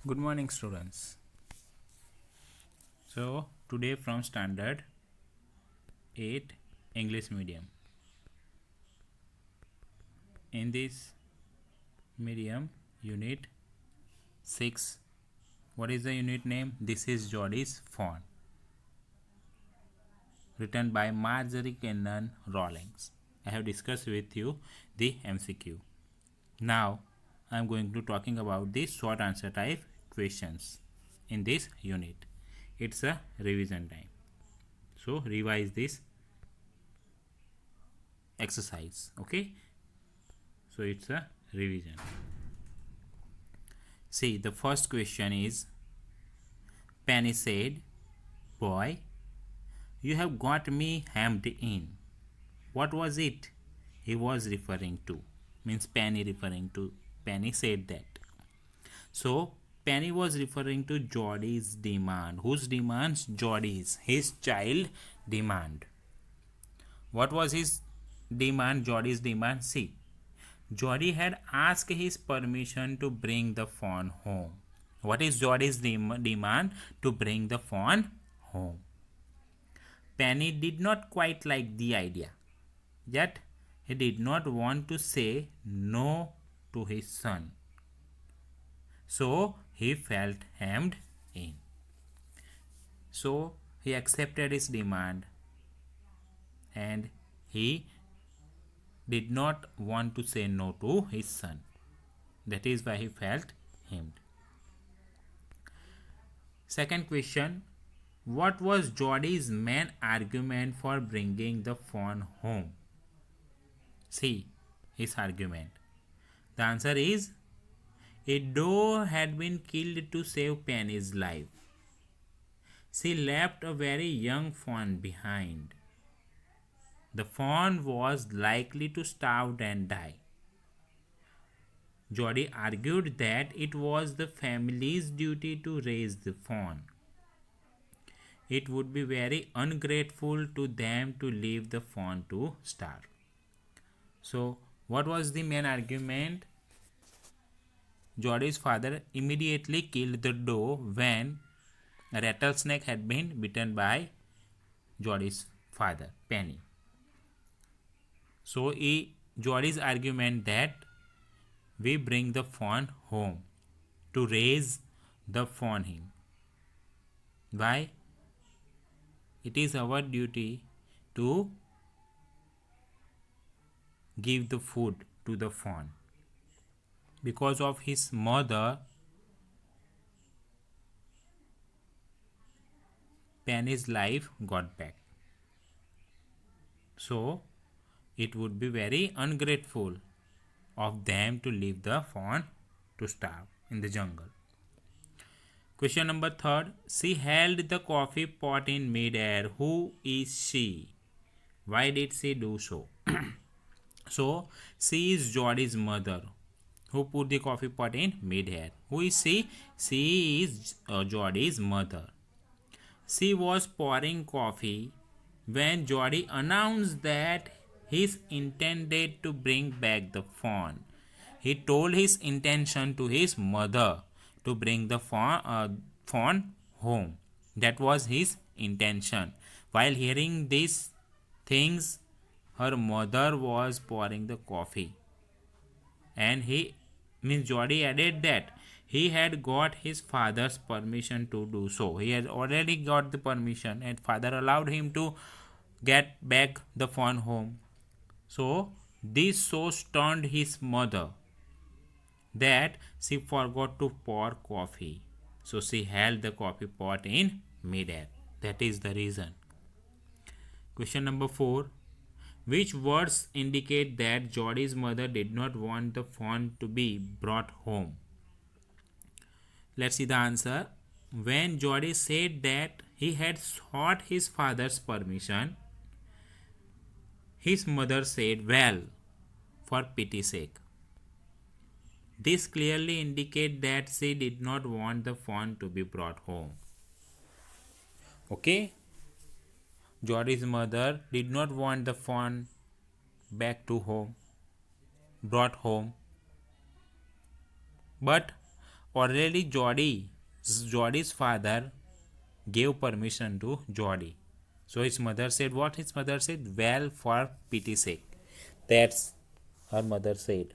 Good morning, students. So, today from Standard 8 English Medium. In this medium, Unit 6. What is the unit name? This is Geordie's Fawn. Written by Marjorie Kennan Rawlings. I have discussed with you the MCQ. Now, I am going to talking about the short answer type questions in this unit. It's a revision time. So, revise this exercise. Okay. So it's a revision. See, the first question is Penny said, "Boy, you have got me hemmed in." What was it he was referring to? Means Penny referring to. Penny said that. So Penny was referring to Geordie's demand. Whose demands? Geordie's. His child demand. What was his demand? Geordie's demand. See, Geordie had asked his permission to bring the fawn home. What is Geordie's demand? To bring the fawn home. Penny did not quite like the idea, yet he did not want to say no to his son. So he felt hemmed in. So he accepted his demand and he did not want to say no to his son. That is why he felt hemmed. Second question, what was Geordie's main argument for bringing the fawn home? See his argument. The answer is, a doe had been killed to save Penny's life. She left a very young fawn behind. The fawn was likely to starve and die. Geordie argued that it was the family's duty to raise the fawn. It would be very ungrateful to them to leave the fawn to starve. So, what was the main argument? Geordie's father immediately killed the doe when a rattlesnake had been bitten by Geordie's father, Penny. So, Geordie's argument that we bring the fawn home to raise the fawn him. Why? It is our duty to give the food to the fawn. Because of his mother, Penny's life got back. So, it would be very ungrateful of them to leave the fawn to starve in the jungle. Question number 3. She held the coffee pot in mid-air. Who is she? Why did she do so? So, she is Geordie's mother who put the coffee pot in mid-air. Who is she? She is Geordie's mother. She was pouring coffee when Geordie announced that he intended to bring back the fawn. He told his intention to his mother to bring the fawn home. That was his intention. While hearing these things, her mother was pouring the coffee. And Geordie added that he had got his father's permission to do so. He had already got the permission and father allowed him to get back the fawn home. So this so stunned his mother that she forgot to pour coffee. So she held the coffee pot in mid-air. That is the reason. Question number 4. Which words indicate that Geordie's mother did not want the fawn to be brought home? Let's see the answer. When Geordie said that he had sought his father's permission, his mother said, "Well, for pity's sake." This clearly indicates that she did not want the fawn to be brought home. Okay? Geordie's mother did not want the fawn back to home, brought home. But already Jodie's father gave permission to Jodie. So his mother said what? His mother said, well, for pity's sake. That's her mother said.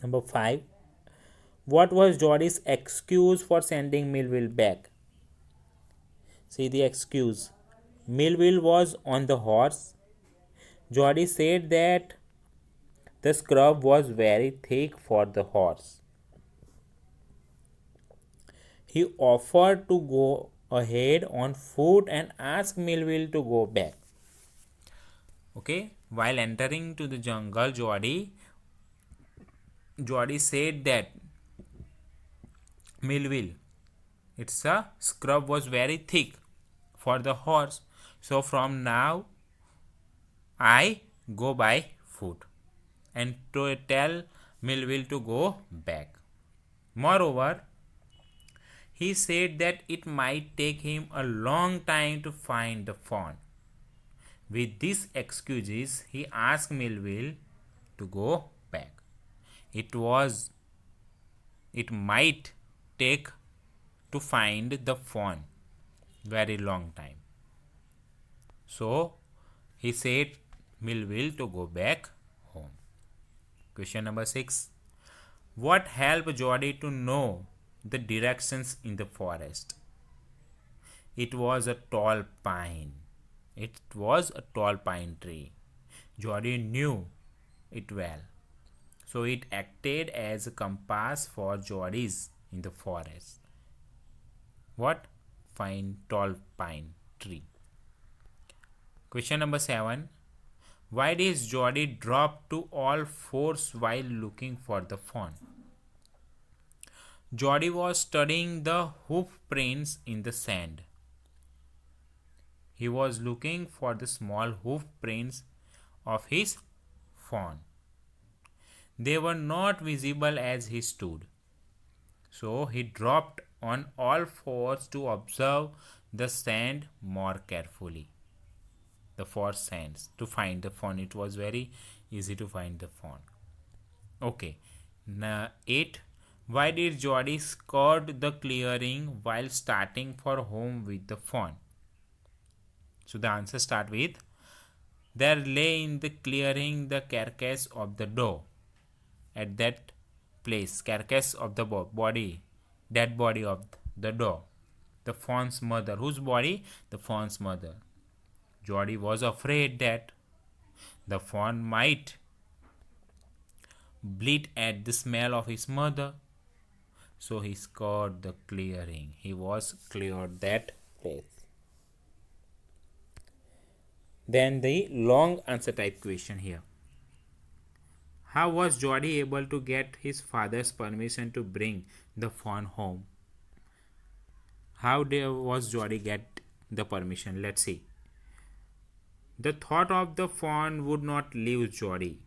Number 5. What was Jodie's excuse for sending Melville back? See the excuse. Melville was on the horse. Jodie said that the scrub was very thick for the horse. He offered to go ahead on foot and asked Melville to go back. Okay, while entering to the jungle, Jodie said that Melville, its a scrub was very thick for the horse, so from now I go by foot, and to tell Melville to go back. Moreover, he said that it might take him a long time to find the fawn. With these excuses, he asked Melville to go back. It might take to find the fawn very long time. So he said Melville to go back home. Question number 6. What helped Jodie to know the directions in the forest? It was a tall pine. It was a tall pine tree. Jodie knew it well. So it acted as a compass for Jodie's in the forest. What? Tall pine tree. Question number 7. Why did Jodie drop to all fours while looking for the fawn? Jodie was studying the hoof prints in the sand. He was looking for the small hoof prints of his fawn. They were not visible as he stood. So he dropped on all fours to observe the sand more carefully. The four sands to find the fawn. It was very easy to find the fawn. Okay. Now 8. Why did Jodie skirt the clearing while starting for home with the fawn? So the answer start with, there lay in the clearing the carcass of the doe. At that place, carcass of the body, dead body of the doe. The fawn's mother. Whose body? The fawn's mother. Jodie was afraid that the fawn might bleat at the smell of his mother. So he scoured the clearing. He was cleared that place. Then the long answer type question here. How was Jodie able to get his father's permission to bring the fawn home? How was Jodie get the permission? Let's see. The thought of the fawn would not leave Jodie.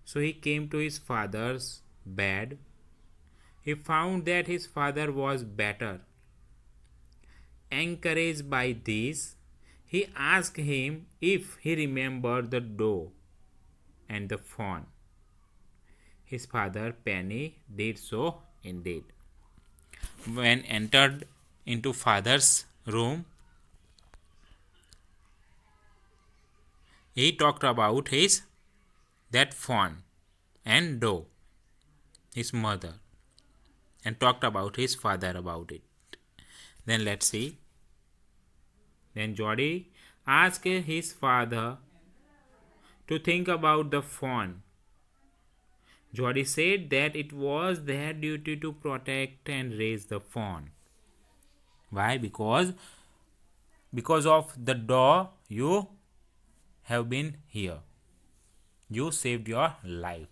So he came to his father's bed. He found that his father was better. Encouraged by this, he asked him if he remembered the doe and the fawn. His father, Penny, did so indeed. When entered into father's room, he talked about that fawn and doe, his mother, and talked about his father about it. Then let's see. Then Jodie asked his father to think about the fawn. Jodie said that it was their duty to protect and raise the fawn. Why? Because of the doe you have been here. You saved your life.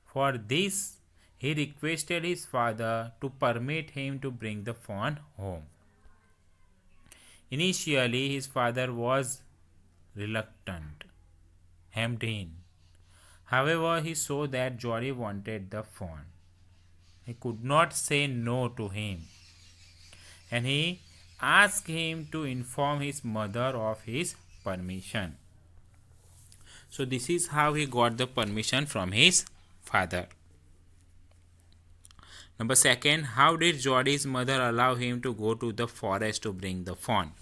For this, he requested his father to permit him to bring the fawn home. Initially, his father was reluctant, hemmed in. However, he saw that Jodie wanted the fawn. He could not say no to him, and he asked him to inform his mother of his permission. So this is how he got the permission from his father. Number second, how did Jodie's mother allow him to go to the forest to bring the fawn?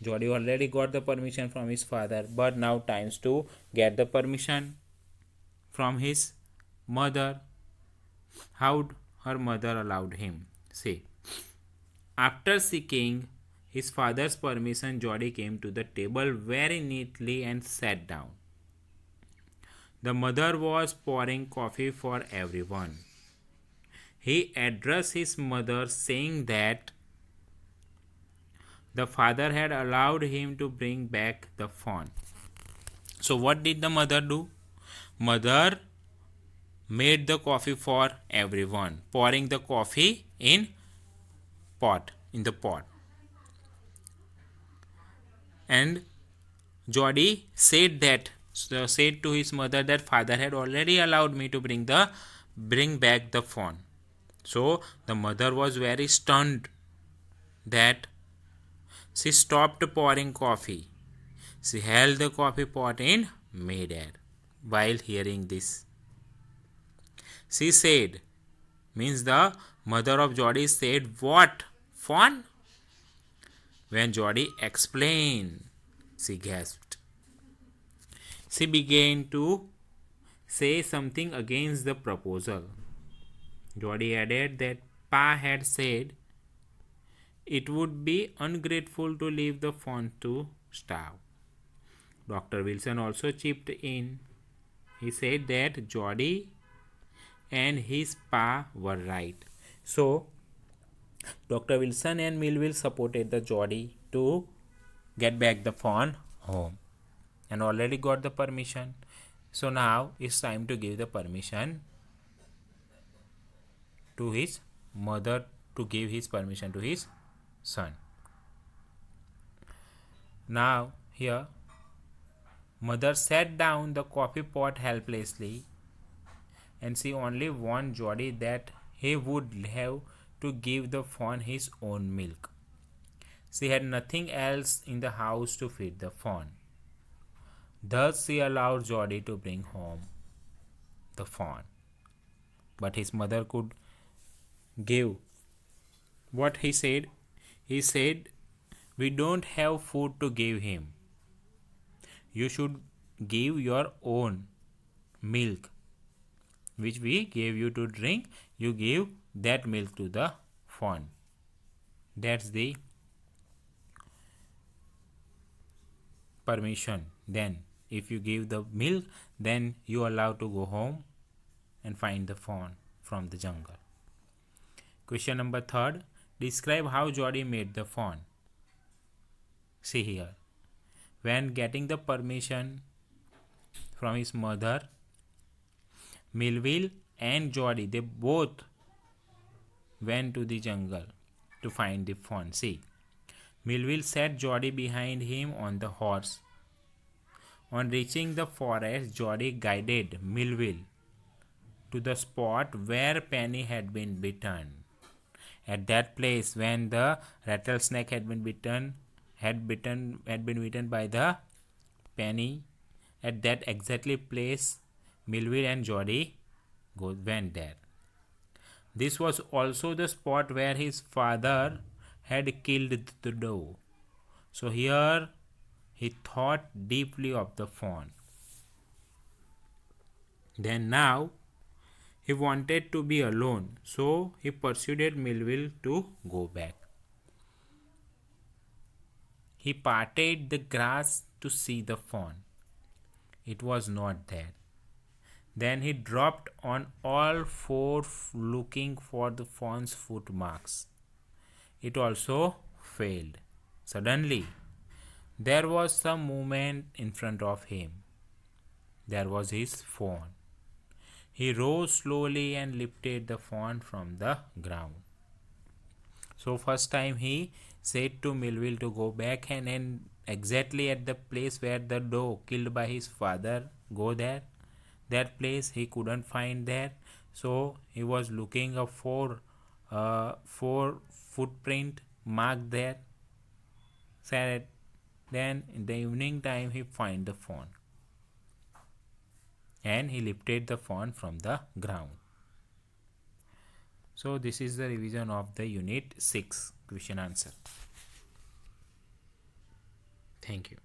Jodie already got the permission from his father, but now times to get the permission from his mother. How her mother allowed him? See, after seeking his father's permission, Jodie came to the table very neatly and sat down. The mother was pouring coffee for everyone. He addressed his mother saying that the father had allowed him to bring back the fawn. So what did the mother do? Mother made the coffee for everyone, pouring the coffee in the pot. And Jodie said to his mother that father had already allowed me to bring back the fawn. So the mother was very stunned that she stopped pouring coffee. She held the coffee pot in midair while hearing this. She said, means the mother of Jodie said, "What? Fawn?" When Jodie explained, she gasped. She began to say something against the proposal. Jodie added that Pa had said it would be ungrateful to leave the fawn to starve. Dr. Wilson also chipped in. He said that Jodie and his Pa were right. So, Dr. Wilson and Melville supported the Jodie to get back the fawn home and already got the permission. So now it's time to give the permission to his mother to give his permission to his son. Now here mother set down the coffee pot helplessly and she only warned Jodie that he would have to give the fawn his own milk. She had nothing else in the house to feed the fawn. Thus she allowed Jodie to bring home the fawn. But his mother could give what he said. He said, "We don't have food to give him. You should give your own milk, which we gave you to drink. You give that milk to the fawn." That's the permission. Then if you give the milk, then you are allowed to go home and find the fawn from the jungle. Question number 3. Describe how Jodie made the fawn. See here. When getting the permission from his mother, Melville and Jodie, they both went to the jungle to find the fawn. See, Melville sat Jodie behind him on the horse. On reaching the forest, Jodie guided Melville to the spot where Penny had been bitten. At that place, when the rattlesnake had been bitten by the Penny, at that exactly place, Melville and Jodie went there. This was also the spot where his father had killed the doe. So here he thought deeply of the fawn. Then now he wanted to be alone, so he persuaded Melville to go back. He parted the grass to see the fawn. It was not there. Then he dropped on all four looking for the fawn's footmarks. It also failed. Suddenly, there was some movement in front of him. There was his fawn. He rose slowly and lifted the fawn from the ground. So first time he said to Melville to go back and exactly at the place where the doe killed by his father, go there. That place he couldn't find there. So he was looking a four footprint marked there. Said then in the evening time he find the fawn. And he lifted the fawn from the ground. So this is the revision of the unit 6 question answer. Thank you.